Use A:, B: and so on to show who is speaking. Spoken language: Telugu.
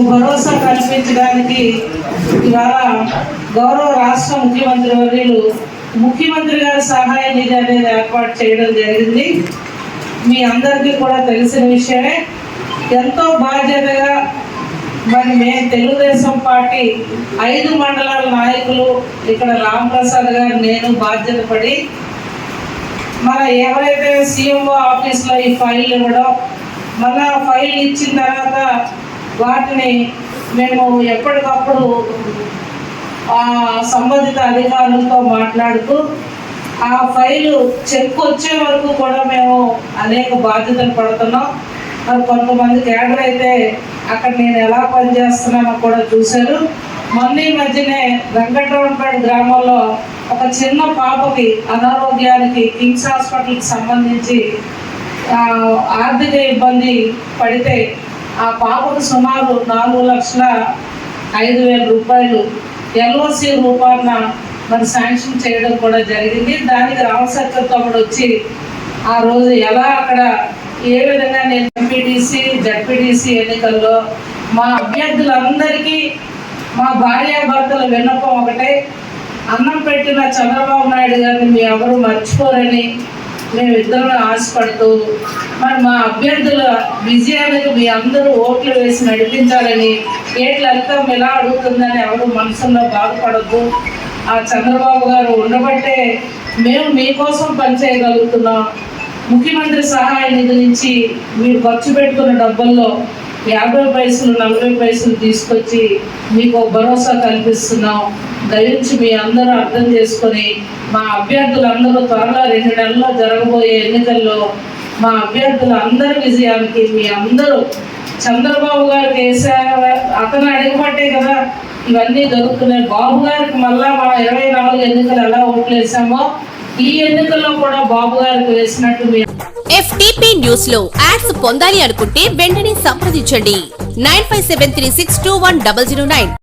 A: భరోసా కల్పించడానికి ఇవాళ గౌరవ రాష్ట్ర ముఖ్యమంత్రి వర్యులు ముఖ్యమంత్రి గారి సహాయ నిధి అనేది ఏర్పాటు చేయడం జరిగింది. మీ అందరికీ కూడా తెలిసిన విషయమే. ఎంతో బాధ్యతగా మరి మేము తెలుగుదేశం పార్టీ 5 మండలాల నాయకులు ఇక్కడ రామప్రసాద్ గారు నేను బాధ్యత పడి మన ఎవరైతే సీఎంఓ ఆఫీస్లో ఈ ఫైల్ ఇవ్వడం, మళ్ళా ఫైల్ ఇచ్చిన తర్వాత వాటిని మేము ఎప్పటికప్పుడు సంబంధిత అధికారులతో మాట్లాడుతూ ఆ ఫైలు చెక్ వచ్చే వరకు కూడా మేము అనేక బాధ్యతలు పడుతున్నాం. మరి కొంతమంది క్యాడర్ అయితే అక్కడ నేను ఎలా పనిచేస్తున్నానో కూడా చూశారు. మొన్న ఈ మధ్యనే వెంకటరమణపేట గ్రామంలో ఒక చిన్న పాపకి అనారోగ్యానికి కిమ్స్ హాస్పిటల్కి సంబంధించి ఆర్థిక ఇబ్బంది పడితే ఆ పాపకు సుమారు 4,05,000 రూపాయలు ఎల్ఓసి రూపాయన మరి శాంక్షన్ చేయడం కూడా జరిగింది. దానికి రామసత్య తమ్ముడు వచ్చి ఆ రోజు ఎలా అక్కడ ఏ విధంగా నేను ఎంపీటీసీ జడ్పీటీసీ ఎన్నికల్లో మా అభ్యర్థులందరికీ మా భార్యాభర్తల విన్నపం ఒకటే, అన్నం పెట్టిన చంద్రబాబు నాయుడు గారిని మీ ఎవరు మర్చిపోరని మేమిద్దరం ఆశపడుతూ మరి మా అభ్యర్థుల విజయానికి మీ అందరూ ఓట్లు వేసి నడిపించాలని ఏట్లంతా ఇలా అడుగుతుందని ఎవరు మనసులో బాధపడద్దు. ఆ చంద్రబాబు గారు ఉండబట్టే మేము మీకోసం పనిచేయగలుగుతున్నాం. ముఖ్యమంత్రి సహాయ నిధి నుంచి మీరు ఖర్చు పెట్టుకున్న డబ్బుల్లో 50 పైసలు 40 పైసలు తీసుకొచ్చి మీకు భరోసా కల్పిస్తున్నాం. దయించి మీ అందరూ అర్థం చేసుకొని మా అభ్యర్థులందరూ త్వరలో 2 నెలల్లో జరగబోయే ఎన్నికల్లో మా అభ్యర్థులందరి విజయానికి మీ అందరూ చంద్రబాబు గారికి వేసారు. అతను అడగబట్టే కదా ఇవన్నీ జరుగుతున్నాయి. బాబు గారికి మళ్ళా మా 24 ఎన్నికలు ఎలా ఓట్లు వేసామో ఈ ఎన్నికల్లో కూడా బాబు గారికి వేసినట్టు
B: FTP న్యూస్ లో యాడ్స్ పొందాలి అనుకుంటే వెంటనే సంప్రదించండి 9573621009.